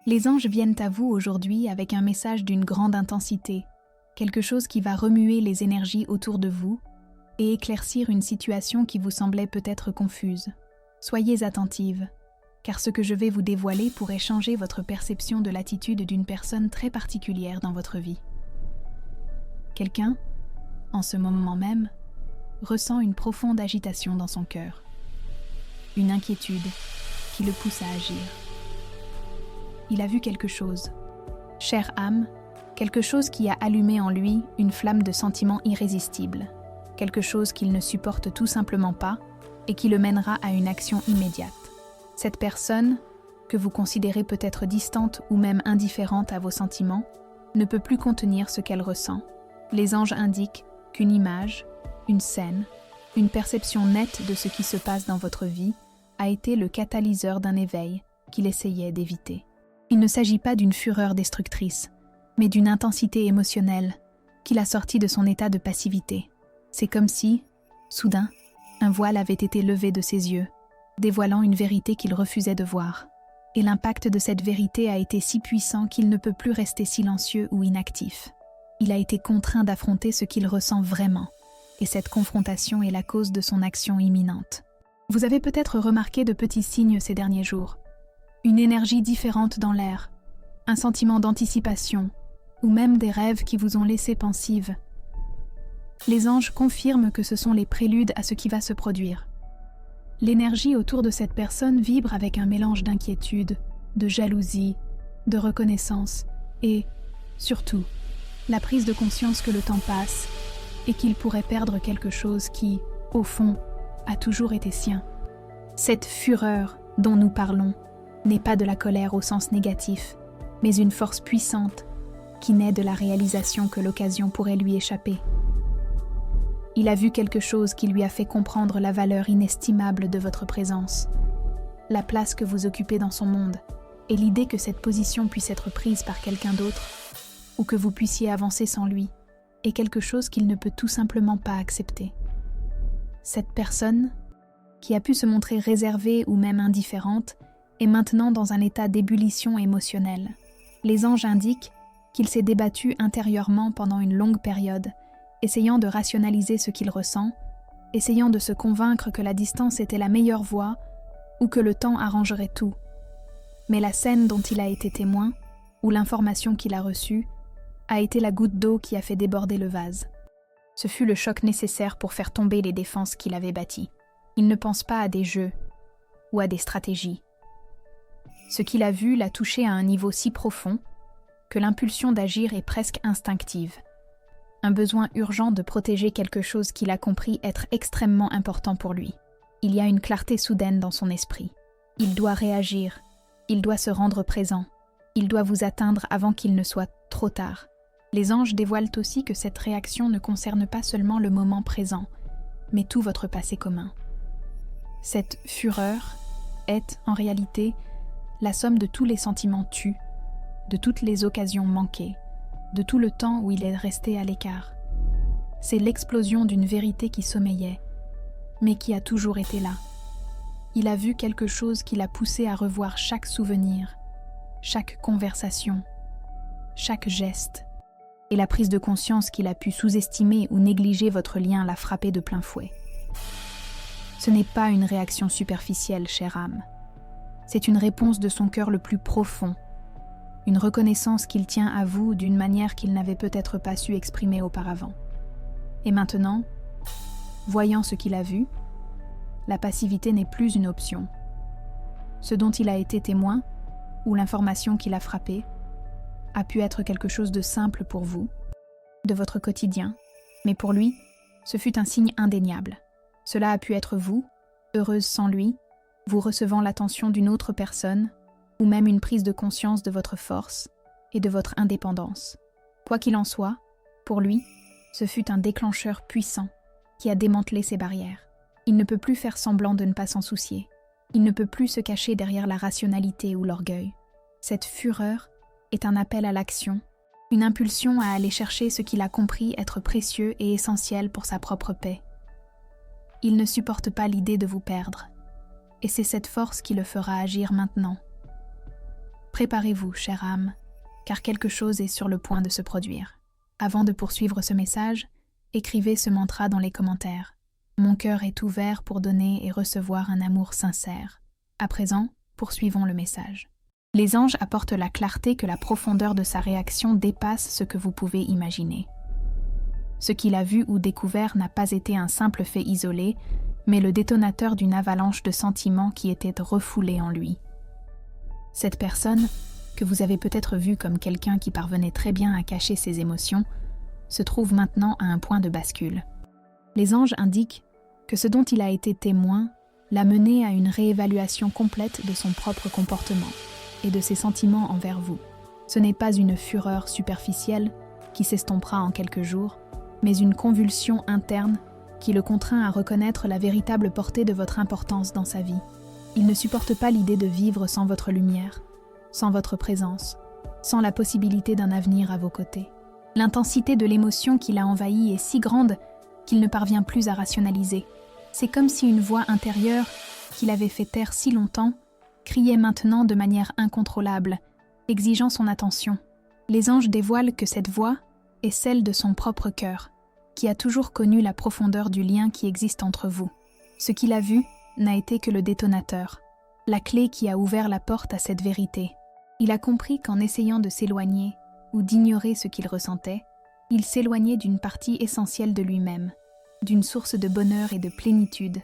Les anges viennent à vous aujourd'hui avec un message d'une grande intensité, quelque chose qui va remuer les énergies autour de vous et éclaircir une situation qui vous semblait peut-être confuse. Soyez attentive, car ce que je vais vous dévoiler pourrait changer votre perception de l'attitude d'une personne très particulière dans votre vie. Quelqu'un, en ce moment même, ressent une profonde agitation dans son cœur, une inquiétude qui le pousse à agir. Il a vu quelque chose, chère âme, quelque chose qui a allumé en lui une flamme de sentiments irrésistibles, quelque chose qu'il ne supporte tout simplement pas et qui le mènera à une action immédiate. Cette personne, que vous considérez peut-être distante ou même indifférente à vos sentiments, ne peut plus contenir ce qu'elle ressent. Les anges indiquent qu'une image, une scène, une perception nette de ce qui se passe dans votre vie a été le catalyseur d'un éveil qu'il essayait d'éviter. Il ne s'agit pas d'une fureur destructrice, mais d'une intensité émotionnelle qui l'a sorti de son état de passivité. C'est comme si, soudain, un voile avait été levé de ses yeux, dévoilant une vérité qu'il refusait de voir. Et l'impact de cette vérité a été si puissant qu'il ne peut plus rester silencieux ou inactif. Il a été contraint d'affronter ce qu'il ressent vraiment, et cette confrontation est la cause de son action imminente. Vous avez peut-être remarqué de petits signes ces derniers jours. Une énergie différente dans l'air, un sentiment d'anticipation, ou même des rêves qui vous ont laissé pensive. Les anges confirment que ce sont les préludes à ce qui va se produire. L'énergie autour de cette personne vibre avec un mélange d'inquiétude, de jalousie, de reconnaissance et, surtout, la prise de conscience que le temps passe et qu'il pourrait perdre quelque chose qui, au fond, a toujours été sien. Cette fureur dont nous parlons n'est pas de la colère au sens négatif, mais une force puissante qui naît de la réalisation que l'occasion pourrait lui échapper. Il a vu quelque chose qui lui a fait comprendre la valeur inestimable de votre présence, la place que vous occupez dans son monde, et l'idée que cette position puisse être prise par quelqu'un d'autre, ou que vous puissiez avancer sans lui, est quelque chose qu'il ne peut tout simplement pas accepter. Cette personne, qui a pu se montrer réservée ou même indifférente, est maintenant dans un état d'ébullition émotionnelle. Les anges indiquent qu'il s'est débattu intérieurement pendant une longue période, essayant de rationaliser ce qu'il ressent, essayant de se convaincre que la distance était la meilleure voie ou que le temps arrangerait tout. Mais la scène dont il a été témoin, ou l'information qu'il a reçue, a été la goutte d'eau qui a fait déborder le vase. Ce fut le choc nécessaire pour faire tomber les défenses qu'il avait bâties. Il ne pense pas à des jeux ou à des stratégies. Ce qu'il a vu l'a touché à un niveau si profond que l'impulsion d'agir est presque instinctive. Un besoin urgent de protéger quelque chose qu'il a compris être extrêmement important pour lui. Il y a une clarté soudaine dans son esprit. Il doit réagir, il doit se rendre présent, il doit vous atteindre avant qu'il ne soit trop tard. Les anges dévoilent aussi que cette réaction ne concerne pas seulement le moment présent, mais tout votre passé commun. Cette fureur est, en réalité, la somme de tous les sentiments tus, de toutes les occasions manquées, de tout le temps où il est resté à l'écart. C'est l'explosion d'une vérité qui sommeillait, mais qui a toujours été là. Il a vu quelque chose qui l'a poussé à revoir chaque souvenir, chaque conversation, chaque geste, et la prise de conscience qu'il a pu sous-estimer ou négliger votre lien l'a frappé de plein fouet. Ce n'est pas une réaction superficielle, chère âme. C'est une réponse de son cœur le plus profond, une reconnaissance qu'il tient à vous d'une manière qu'il n'avait peut-être pas su exprimer auparavant. Et maintenant, voyant ce qu'il a vu, la passivité n'est plus une option. Ce dont il a été témoin, ou l'information qui l'a frappé, a pu être quelque chose de simple pour vous, de votre quotidien, mais pour lui, ce fut un signe indéniable. Cela a pu être vous, heureuse sans lui, vous recevant l'attention d'une autre personne, ou même une prise de conscience de votre force et de votre indépendance. Quoi qu'il en soit, pour lui, ce fut un déclencheur puissant qui a démantelé ses barrières. Il ne peut plus faire semblant de ne pas s'en soucier. Il ne peut plus se cacher derrière la rationalité ou l'orgueil. Cette fureur est un appel à l'action, une impulsion à aller chercher ce qu'il a compris être précieux et essentiel pour sa propre paix. Il ne supporte pas l'idée de vous perdre, et c'est cette force qui le fera agir maintenant. Préparez-vous, chère âme, car quelque chose est sur le point de se produire. Avant de poursuivre ce message, écrivez ce mantra dans les commentaires. Mon cœur est ouvert pour donner et recevoir un amour sincère. À présent, poursuivons le message. Les anges apportent la clarté que la profondeur de sa réaction dépasse ce que vous pouvez imaginer. Ce qu'il a vu ou découvert n'a pas été un simple fait isolé, mais le détonateur d'une avalanche de sentiments qui étaient refoulés en lui. Cette personne, que vous avez peut-être vue comme quelqu'un qui parvenait très bien à cacher ses émotions, se trouve maintenant à un point de bascule. Les anges indiquent que ce dont il a été témoin l'a mené à une réévaluation complète de son propre comportement et de ses sentiments envers vous. Ce n'est pas une fureur superficielle qui s'estompera en quelques jours, mais une convulsion interne qui le contraint à reconnaître la véritable portée de votre importance dans sa vie. Il ne supporte pas l'idée de vivre sans votre lumière, sans votre présence, sans la possibilité d'un avenir à vos côtés. L'intensité de l'émotion qui l'a envahi est si grande qu'il ne parvient plus à rationaliser. C'est comme si une voix intérieure, qu'il avait fait taire si longtemps, criait maintenant de manière incontrôlable, exigeant son attention. Les anges dévoilent que cette voix est celle de son propre cœur, qui a toujours connu la profondeur du lien qui existe entre vous. Ce qu'il a vu n'a été que le détonateur, la clé qui a ouvert la porte à cette vérité. Il a compris qu'en essayant de s'éloigner ou d'ignorer ce qu'il ressentait, il s'éloignait d'une partie essentielle de lui-même, d'une source de bonheur et de plénitude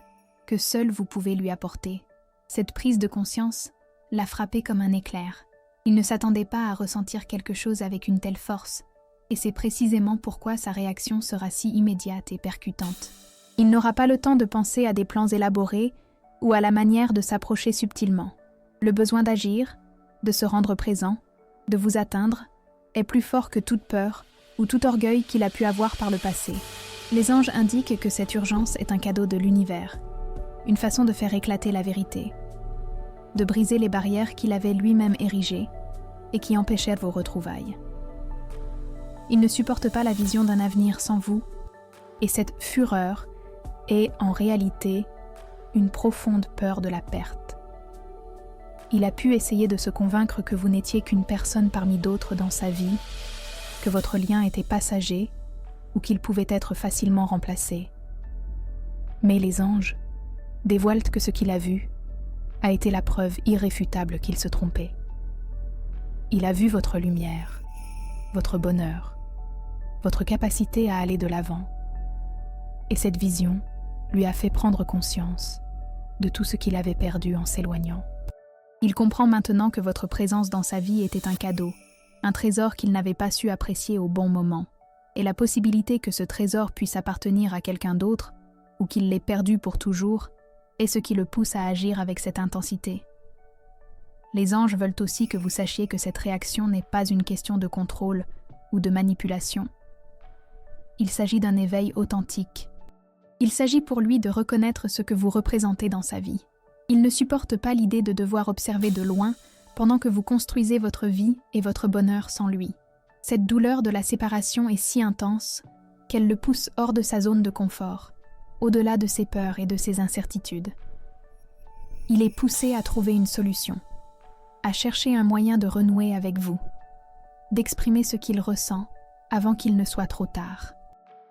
que seul vous pouvez lui apporter. Cette prise de conscience l'a frappé comme un éclair. Il ne s'attendait pas à ressentir quelque chose avec une telle force, et c'est précisément pourquoi sa réaction sera si immédiate et percutante. Il n'aura pas le temps de penser à des plans élaborés ou à la manière de s'approcher subtilement. Le besoin d'agir, de se rendre présent, de vous atteindre, est plus fort que toute peur ou tout orgueil qu'il a pu avoir par le passé. Les anges indiquent que cette urgence est un cadeau de l'univers, une façon de faire éclater la vérité, de briser les barrières qu'il avait lui-même érigées et qui empêchaient vos retrouvailles. Il ne supporte pas la vision d'un avenir sans vous, et cette fureur est en réalité une profonde peur de la perte. Il a pu essayer de se convaincre que vous n'étiez qu'une personne parmi d'autres dans sa vie, que votre lien était passager ou qu'il pouvait être facilement remplacé. Mais les anges dévoilent que ce qu'il a vu a été la preuve irréfutable qu'il se trompait. Il a vu votre lumière, votre bonheur, votre capacité à aller de l'avant. Et cette vision lui a fait prendre conscience de tout ce qu'il avait perdu en s'éloignant. Il comprend maintenant que votre présence dans sa vie était un cadeau, un trésor qu'il n'avait pas su apprécier au bon moment, et la possibilité que ce trésor puisse appartenir à quelqu'un d'autre, ou qu'il l'ait perdu pour toujours, est ce qui le pousse à agir avec cette intensité. Les anges veulent aussi que vous sachiez que cette réaction n'est pas une question de contrôle ou de manipulation. Il s'agit d'un éveil authentique. Il s'agit pour lui de reconnaître ce que vous représentez dans sa vie. Il ne supporte pas l'idée de devoir observer de loin pendant que vous construisez votre vie et votre bonheur sans lui. Cette douleur de la séparation est si intense qu'elle le pousse hors de sa zone de confort, au-delà de ses peurs et de ses incertitudes. Il est poussé à trouver une solution, à chercher un moyen de renouer avec vous, d'exprimer ce qu'il ressent avant qu'il ne soit trop tard.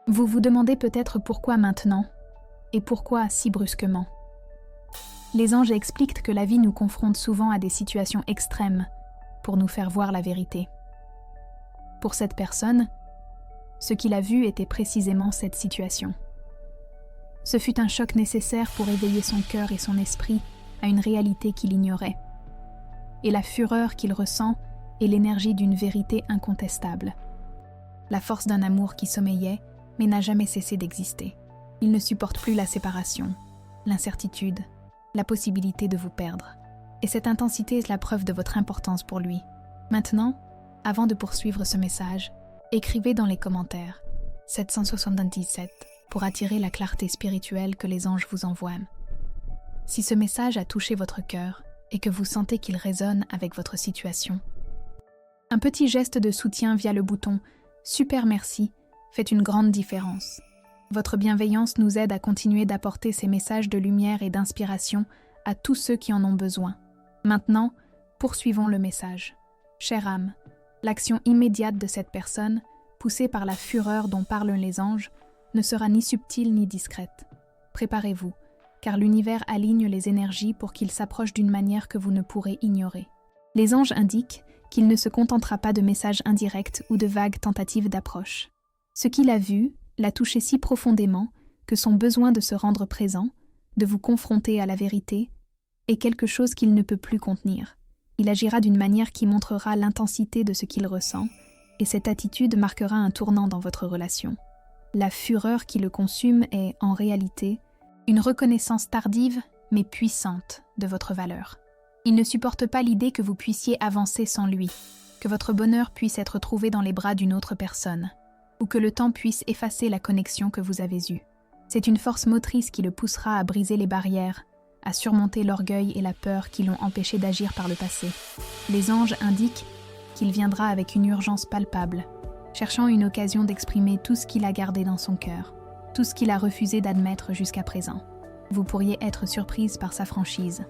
Vous vous demandez peut-être pourquoi maintenant et pourquoi si brusquement. Les anges expliquent que la vie nous confronte souvent à des situations extrêmes pour nous faire voir la vérité. Pour cette personne, ce qu'il a vu était précisément cette situation. Ce fut un choc nécessaire pour éveiller son cœur et son esprit à une réalité qu'il ignorait. Et la fureur qu'il ressent est l'énergie d'une vérité incontestable. La force d'un amour qui sommeillait mais n'a jamais cessé d'exister. Il ne supporte plus la séparation, l'incertitude, la possibilité de vous perdre. Et cette intensité est la preuve de votre importance pour lui. Maintenant, avant de poursuivre ce message, écrivez dans les commentaires 777 pour attirer la clarté spirituelle que les anges vous envoient. Si ce message a touché votre cœur et que vous sentez qu'il résonne avec votre situation, un petit geste de soutien via le bouton « Super merci » fait une grande différence. Votre bienveillance nous aide à continuer d'apporter ces messages de lumière et d'inspiration à tous ceux qui en ont besoin. Maintenant, Poursuivons le message. Chère âme, l'action immédiate de cette personne, poussée par la fureur dont parlent les anges, ne sera ni subtile ni discrète. Préparez-vous, car l'univers aligne les énergies pour qu'il s'approche d'une manière que vous ne pourrez ignorer. Les anges indiquent qu'il ne se contentera pas de messages indirects ou de vagues tentatives d'approche. Ce qu'il a vu l'a touché si profondément que son besoin de se rendre présent, de vous confronter à la vérité, est quelque chose qu'il ne peut plus contenir. Il agira d'une manière qui montrera l'intensité de ce qu'il ressent, et cette attitude marquera un tournant dans votre relation. La fureur qui le consume est, en réalité, une reconnaissance tardive mais puissante de votre valeur. Il ne supporte pas l'idée que vous puissiez avancer sans lui, que votre bonheur puisse être trouvé dans les bras d'une autre personne, ou que le temps puisse effacer la connexion que vous avez eue. C'est une force motrice qui le poussera à briser les barrières, à surmonter l'orgueil et la peur qui l'ont empêché d'agir par le passé. Les anges indiquent qu'il viendra avec une urgence palpable, cherchant une occasion d'exprimer tout ce qu'il a gardé dans son cœur, tout ce qu'il a refusé d'admettre jusqu'à présent. Vous pourriez être surprise par sa franchise,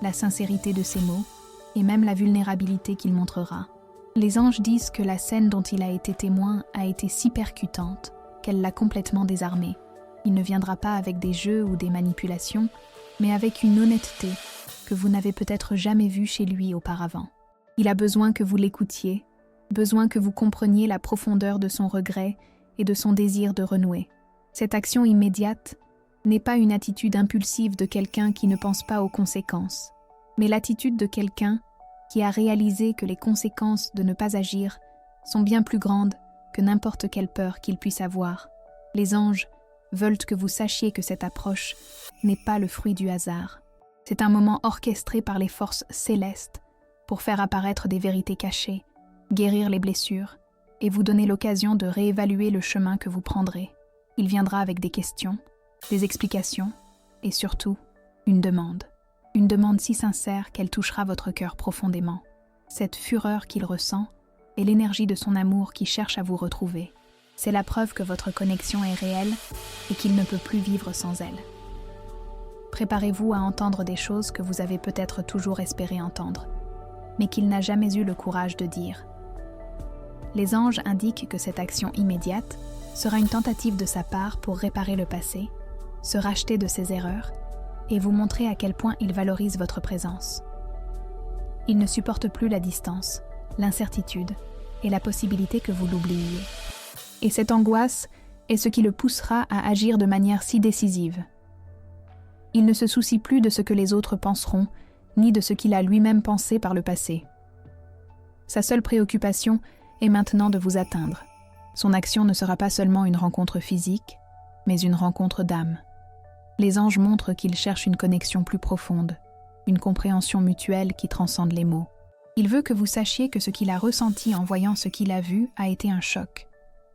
la sincérité de ses mots et même la vulnérabilité qu'il montrera. Les anges disent que la scène dont il a été témoin a été si percutante qu'elle l'a complètement désarmé. Il ne viendra pas avec des jeux ou des manipulations, mais avec une honnêteté que vous n'avez peut-être jamais vue chez lui auparavant. Il a besoin que vous l'écoutiez, besoin que vous compreniez la profondeur de son regret et de son désir de renouer. Cette action immédiate n'est pas une attitude impulsive de quelqu'un qui ne pense pas aux conséquences, mais l'attitude de quelqu'un qui a réalisé que les conséquences de ne pas agir sont bien plus grandes que n'importe quelle peur qu'il puisse avoir. Les anges veulent que vous sachiez que cette approche n'est pas le fruit du hasard. C'est un moment orchestré par les forces célestes pour faire apparaître des vérités cachées, guérir les blessures et vous donner l'occasion de réévaluer le chemin que vous prendrez. Il viendra avec des questions, des explications et surtout une demande. Une demande si sincère qu'elle touchera votre cœur profondément. Cette fureur qu'il ressent est l'énergie de son amour qui cherche à vous retrouver. C'est la preuve que votre connexion est réelle et qu'il ne peut plus vivre sans elle. Préparez-vous à entendre des choses que vous avez peut-être toujours espéré entendre, mais qu'il n'a jamais eu le courage de dire. Les anges indiquent que cette action immédiate sera une tentative de sa part pour réparer le passé, se racheter de ses erreurs et vous montrer à quel point il valorise votre présence. Il ne supporte plus la distance, l'incertitude et la possibilité que vous l'oubliiez. Et cette angoisse est ce qui le poussera à agir de manière si décisive. Il ne se soucie plus de ce que les autres penseront, ni de ce qu'il a lui-même pensé par le passé. Sa seule préoccupation est maintenant de vous atteindre. Son action ne sera pas seulement une rencontre physique, mais une rencontre d'âme. Les anges montrent qu'il cherche une connexion plus profonde, une compréhension mutuelle qui transcende les mots. Il veut que vous sachiez que ce qu'il a ressenti en voyant ce qu'il a vu a été un choc,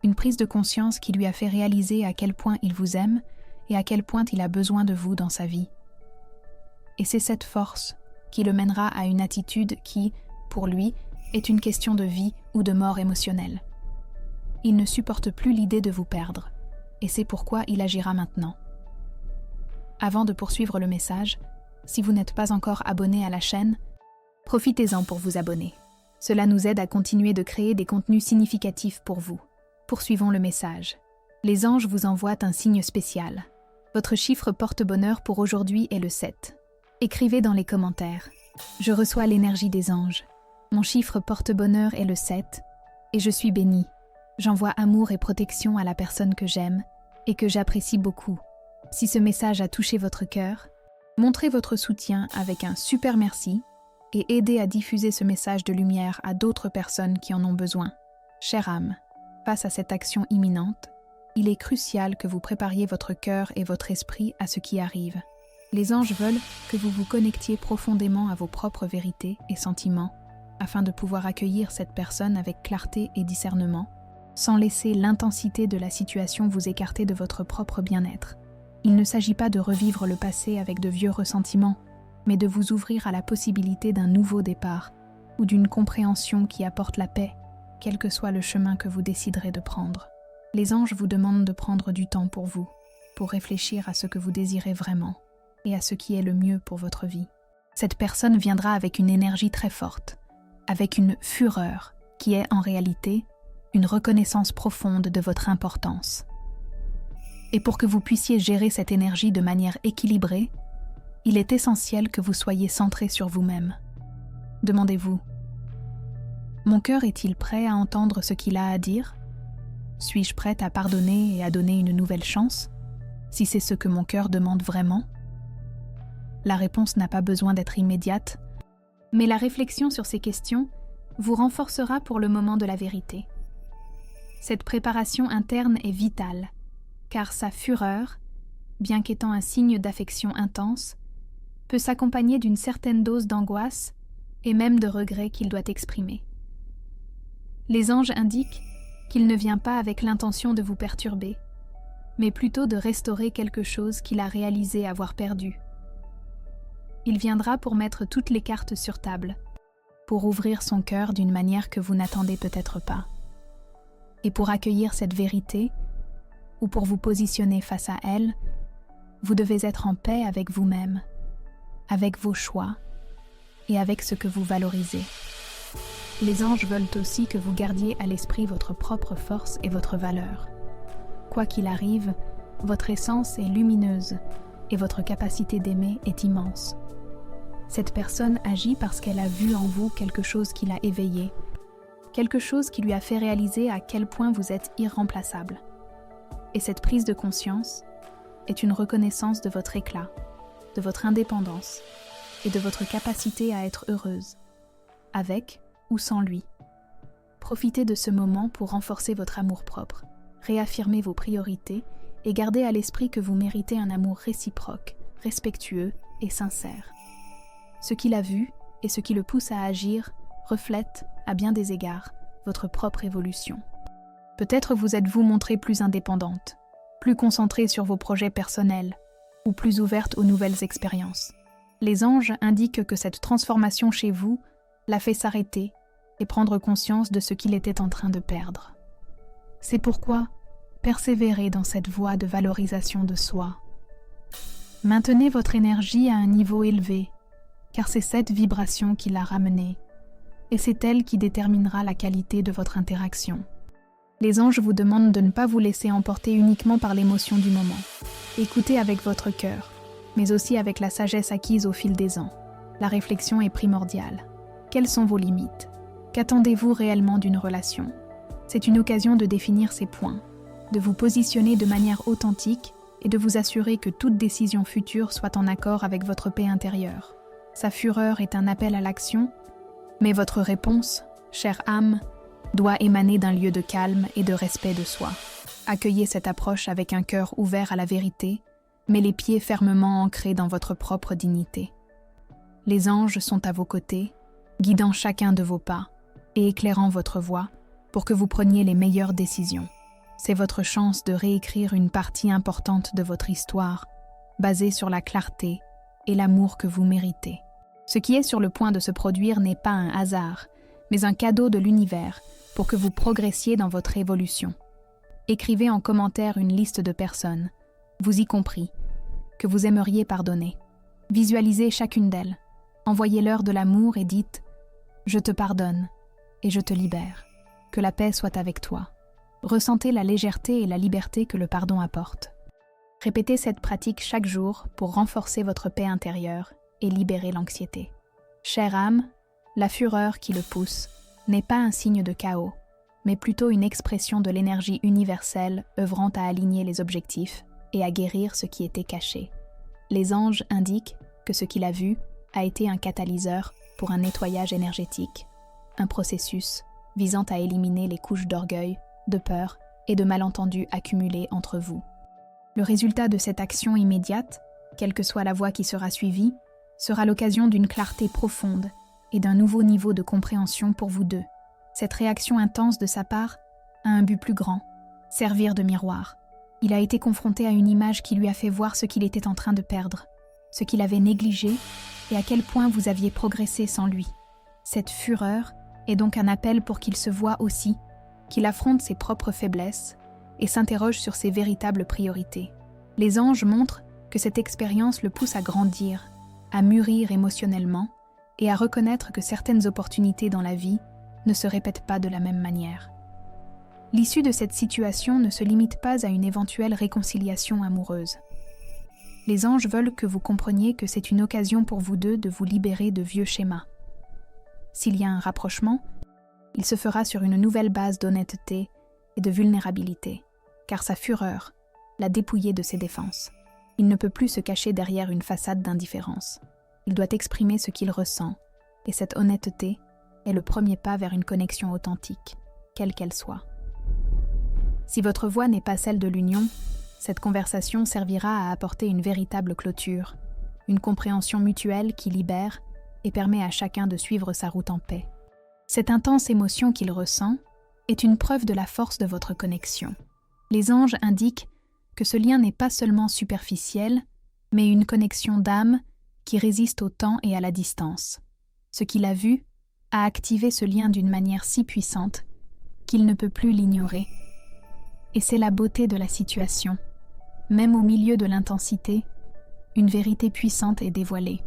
une prise de conscience qui lui a fait réaliser à quel point il vous aime et à quel point il a besoin de vous dans sa vie. Et c'est cette force qui le mènera à une attitude qui, pour lui, est une question de vie ou de mort émotionnelle. Il ne supporte plus l'idée de vous perdre, et c'est pourquoi il agira maintenant. Avant de poursuivre le message, si vous n'êtes pas encore abonné à la chaîne, profitez-en pour vous abonner. Cela nous aide à continuer de créer des contenus significatifs pour vous. Poursuivons le message. Les anges vous envoient un signe spécial. Votre chiffre porte-bonheur pour aujourd'hui est le 7. Écrivez dans les commentaires. Je reçois l'énergie des anges. Mon chiffre porte-bonheur est le 7 et je suis bénie. J'envoie amour et protection à la personne que j'aime et que j'apprécie beaucoup. Si ce message a touché votre cœur, montrez votre soutien avec un super merci et aidez à diffuser ce message de lumière à d'autres personnes qui en ont besoin. Chère âme, face à cette action imminente, il est crucial que vous prépariez votre cœur et votre esprit à ce qui arrive. Les anges veulent que vous vous connectiez profondément à vos propres vérités et sentiments afin de pouvoir accueillir cette personne avec clarté et discernement, sans laisser l'intensité de la situation vous écarter de votre propre bien-être. Il ne s'agit pas de revivre le passé avec de vieux ressentiments, mais de vous ouvrir à la possibilité d'un nouveau départ ou d'une compréhension qui apporte la paix, quel que soit le chemin que vous déciderez de prendre. Les anges vous demandent de prendre du temps pour vous, pour réfléchir à ce que vous désirez vraiment et à ce qui est le mieux pour votre vie. Cette personne viendra avec une énergie très forte, avec une fureur qui est en réalité une reconnaissance profonde de votre importance. Et pour que vous puissiez gérer cette énergie de manière équilibrée, il est essentiel que vous soyez centré sur vous-même. Demandez-vous, mon cœur est-il prêt à entendre ce qu'il a à dire ? Suis-je prête à pardonner et à donner une nouvelle chance, si c'est ce que mon cœur demande vraiment ? La réponse n'a pas besoin d'être immédiate, mais la réflexion sur ces questions vous renforcera pour le moment de la vérité. Cette préparation interne est vitale, car sa fureur, bien qu'étant un signe d'affection intense, peut s'accompagner d'une certaine dose d'angoisse et même de regret qu'il doit exprimer. Les anges indiquent qu'il ne vient pas avec l'intention de vous perturber, mais plutôt de restaurer quelque chose qu'il a réalisé avoir perdu. Il viendra pour mettre toutes les cartes sur table, pour ouvrir son cœur d'une manière que vous n'attendez peut-être pas. Et pour accueillir cette vérité, ou pour vous positionner face à elle, vous devez être en paix avec vous-même, avec vos choix et avec ce que vous valorisez. Les anges veulent aussi que vous gardiez à l'esprit votre propre force et votre valeur. Quoi qu'il arrive, votre essence est lumineuse et votre capacité d'aimer est immense. Cette personne agit parce qu'elle a vu en vous quelque chose qui l'a éveillé, quelque chose qui lui a fait réaliser à quel point vous êtes irremplaçable. Et cette prise de conscience est une reconnaissance de votre éclat, de votre indépendance et de votre capacité à être heureuse, avec ou sans lui. Profitez de ce moment pour renforcer votre amour-propre, réaffirmer vos priorités et garder à l'esprit que vous méritez un amour réciproque, respectueux et sincère. Ce qu'il a vu et ce qui le pousse à agir reflètent, à bien des égards, votre propre évolution. Peut-être vous êtes-vous montrée plus indépendante, plus concentrée sur vos projets personnels ou plus ouverte aux nouvelles expériences. Les anges indiquent que cette transformation chez vous l'a fait s'arrêter et prendre conscience de ce qu'il était en train de perdre. C'est pourquoi persévérez dans cette voie de valorisation de soi. Maintenez votre énergie à un niveau élevé, car c'est cette vibration qui l'a ramenée, et c'est elle qui déterminera la qualité de votre interaction. Les anges vous demandent de ne pas vous laisser emporter uniquement par l'émotion du moment. Écoutez avec votre cœur, mais aussi avec la sagesse acquise au fil des ans. La réflexion est primordiale. Quelles sont vos limites ? Qu'attendez-vous réellement d'une relation ? C'est une occasion de définir ces points, de vous positionner de manière authentique et de vous assurer que toute décision future soit en accord avec votre paix intérieure. Sa fureur est un appel à l'action, mais votre réponse, chère âme, doit émaner d'un lieu de calme et de respect de soi. Accueillez cette approche avec un cœur ouvert à la vérité, mais les pieds fermement ancrés dans votre propre dignité. Les anges sont à vos côtés, guidant chacun de vos pas et éclairant votre voie pour que vous preniez les meilleures décisions. C'est votre chance de réécrire une partie importante de votre histoire, basée sur la clarté et l'amour que vous méritez. Ce qui est sur le point de se produire n'est pas un hasard, mais un cadeau de l'univers pour que vous progressiez dans votre évolution. Écrivez en commentaire une liste de personnes, vous y compris, que vous aimeriez pardonner. Visualisez chacune d'elles, envoyez-leur de l'amour et dites « Je te pardonne et je te libère. Que la paix soit avec toi. » Ressentez la légèreté et la liberté que le pardon apporte. Répétez cette pratique chaque jour pour renforcer votre paix intérieure et libérer l'anxiété. Chère âme, la fureur qui le pousse n'est pas un signe de chaos, mais plutôt une expression de l'énergie universelle œuvrant à aligner les objectifs et à guérir ce qui était caché. Les anges indiquent que ce qu'il a vu a été un catalyseur pour un nettoyage énergétique, un processus visant à éliminer les couches d'orgueil, de peur et de malentendus accumulés entre vous. Le résultat de cette action immédiate, quelle que soit la voie qui sera suivie, sera l'occasion d'une clarté profonde et d'un nouveau niveau de compréhension pour vous deux. Cette réaction intense de sa part a un but plus grand, servir de miroir. Il a été confronté à une image qui lui a fait voir ce qu'il était en train de perdre, ce qu'il avait négligé et à quel point vous aviez progressé sans lui. Cette fureur est donc un appel pour qu'il se voie aussi, qu'il affronte ses propres faiblesses et s'interroge sur ses véritables priorités. Les anges montrent que cette expérience le pousse à grandir, à mûrir émotionnellement et à reconnaître que certaines opportunités dans la vie ne se répètent pas de la même manière. L'issue de cette situation ne se limite pas à une éventuelle réconciliation amoureuse. Les anges veulent que vous compreniez que c'est une occasion pour vous deux de vous libérer de vieux schémas. S'il y a un rapprochement, il se fera sur une nouvelle base d'honnêteté et de vulnérabilité, car sa fureur l'a dépouillé de ses défenses. Il ne peut plus se cacher derrière une façade d'indifférence. Il doit exprimer ce qu'il ressent, et cette honnêteté est le premier pas vers une connexion authentique, quelle qu'elle soit. Si votre voix n'est pas celle de l'union, cette conversation servira à apporter une véritable clôture, une compréhension mutuelle qui libère et permet à chacun de suivre sa route en paix. Cette intense émotion qu'il ressent est une preuve de la force de votre connexion. Les anges indiquent que ce lien n'est pas seulement superficiel, mais une connexion d'âme qui résiste au temps et à la distance. Ce qu'il a vu a activé ce lien d'une manière si puissante qu'il ne peut plus l'ignorer. Et c'est la beauté de la situation. Même au milieu de l'intensité, une vérité puissante est dévoilée.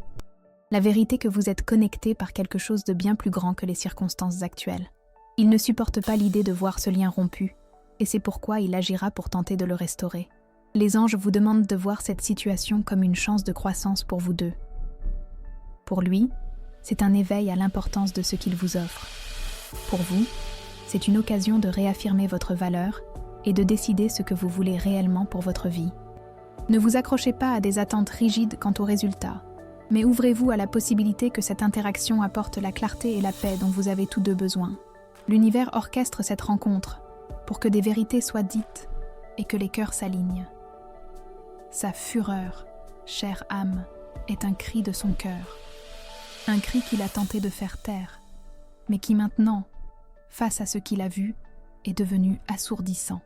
La vérité que vous êtes connecté par quelque chose de bien plus grand que les circonstances actuelles. Il ne supporte pas l'idée de voir ce lien rompu, et c'est pourquoi il agira pour tenter de le restaurer. Les anges vous demandent de voir cette situation comme une chance de croissance pour vous deux. Pour lui, c'est un éveil à l'importance de ce qu'il vous offre. Pour vous, c'est une occasion de réaffirmer votre valeur et de décider ce que vous voulez réellement pour votre vie. Ne vous accrochez pas à des attentes rigides quant aux résultats, mais ouvrez-vous à la possibilité que cette interaction apporte la clarté et la paix dont vous avez tous deux besoin. L'univers orchestre cette rencontre pour que des vérités soient dites et que les cœurs s'alignent. Sa fureur, chère âme, est un cri de son cœur. Un cri qu'il a tenté de faire taire, mais qui maintenant, face à ce qu'il a vu, est devenu assourdissant.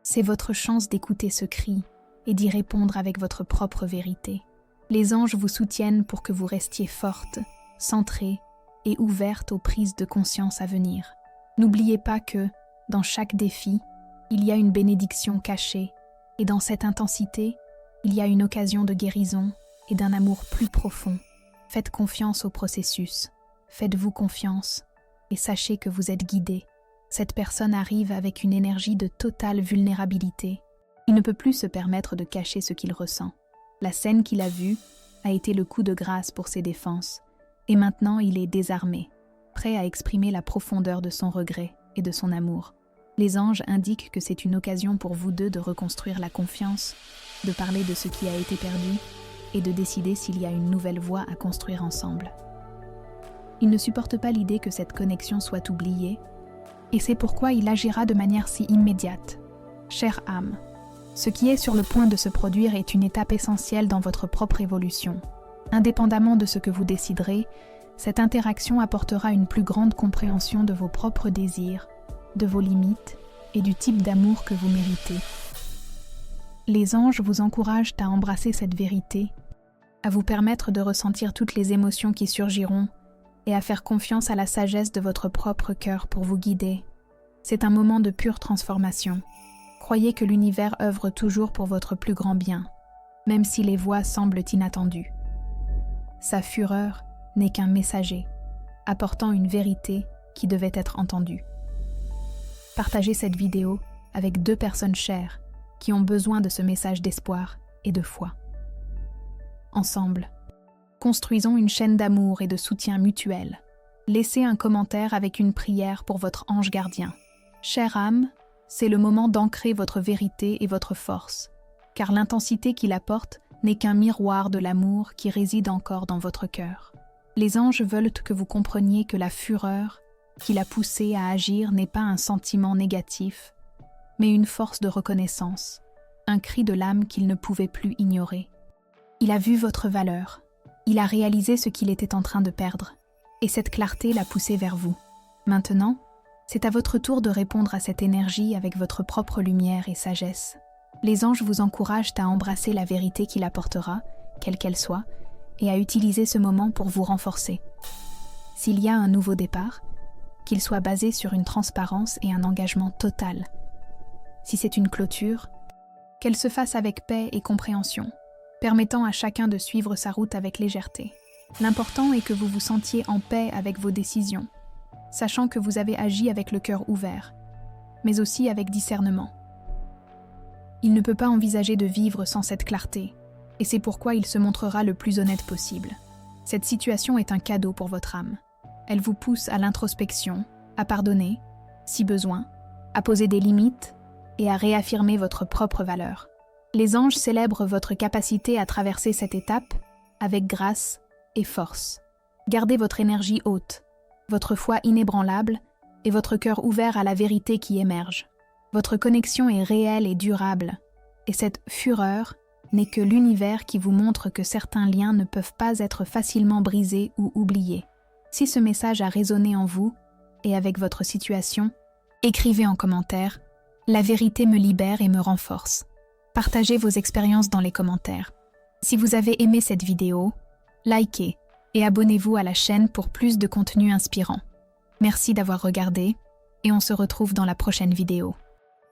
C'est votre chance d'écouter ce cri et d'y répondre avec votre propre vérité. Les anges vous soutiennent pour que vous restiez forte, centrée et ouverte aux prises de conscience à venir. N'oubliez pas que, dans chaque défi, il y a une bénédiction cachée, et dans cette intensité, il y a une occasion de guérison et d'un amour plus profond. Faites confiance au processus, faites-vous confiance, et sachez que vous êtes guidé. Cette personne arrive avec une énergie de totale vulnérabilité. Il ne peut plus se permettre de cacher ce qu'il ressent. La scène qu'il a vue a été le coup de grâce pour ses défenses, et maintenant il est désarmé, prêt à exprimer la profondeur de son regret et de son amour. Les anges indiquent que c'est une occasion pour vous deux de reconstruire la confiance, de parler de ce qui a été perdu et de décider s'il y a une nouvelle voie à construire ensemble. Il ne supporte pas l'idée que cette connexion soit oubliée, et c'est pourquoi il agira de manière si immédiate. Chère âme, ce qui est sur le point de se produire est une étape essentielle dans votre propre évolution. Indépendamment de ce que vous déciderez, cette interaction apportera une plus grande compréhension de vos propres désirs, de vos limites et du type d'amour que vous méritez. Les anges vous encouragent à embrasser cette vérité, à vous permettre de ressentir toutes les émotions qui surgiront et à faire confiance à la sagesse de votre propre cœur pour vous guider. C'est un moment de pure transformation. Croyez que l'univers œuvre toujours pour votre plus grand bien, même si les voix semblent inattendues. Sa fureur n'est qu'un messager, apportant une vérité qui devait être entendue. Partagez cette vidéo avec 2 personnes chères qui ont besoin de ce message d'espoir et de foi. Ensemble, construisons une chaîne d'amour et de soutien mutuel. Laissez un commentaire avec une prière pour votre ange gardien. Chère âme, c'est le moment d'ancrer votre vérité et votre force, car l'intensité qu'il apporte n'est qu'un miroir de l'amour qui réside encore dans votre cœur. Les anges veulent que vous compreniez que la fureur qui l'a poussé à agir n'est pas un sentiment négatif, mais une force de reconnaissance, un cri de l'âme qu'il ne pouvait plus ignorer. Il a vu votre valeur, il a réalisé ce qu'il était en train de perdre, et cette clarté l'a poussé vers vous. Maintenant, c'est à votre tour de répondre à cette énergie avec votre propre lumière et sagesse. Les anges vous encouragent à embrasser la vérité qu'il apportera, quelle qu'elle soit, et à utiliser ce moment pour vous renforcer. S'il y a un nouveau départ, qu'il soit basé sur une transparence et un engagement total. Si c'est une clôture, qu'elle se fasse avec paix et compréhension. permettant à chacun de suivre sa route avec légèreté. L'important est que vous vous sentiez en paix avec vos décisions, sachant que vous avez agi avec le cœur ouvert, mais aussi avec discernement. Il ne peut pas envisager de vivre sans cette clarté, et c'est pourquoi il se montrera le plus honnête possible. Cette situation est un cadeau pour votre âme. Elle vous pousse à l'introspection, à pardonner, si besoin, à poser des limites et à réaffirmer votre propre valeur. Les anges célèbrent votre capacité à traverser cette étape avec grâce et force. Gardez votre énergie haute, votre foi inébranlable et votre cœur ouvert à la vérité qui émerge. Votre connexion est réelle et durable, et cette fureur n'est que l'univers qui vous montre que certains liens ne peuvent pas être facilement brisés ou oubliés. Si ce message a résonné en vous et avec votre situation, écrivez en commentaire « La vérité me libère et me renforce ». Partagez vos expériences dans les commentaires. Si vous avez aimé cette vidéo, likez et abonnez-vous à la chaîne pour plus de contenu inspirant. Merci d'avoir regardé et on se retrouve dans la prochaine vidéo.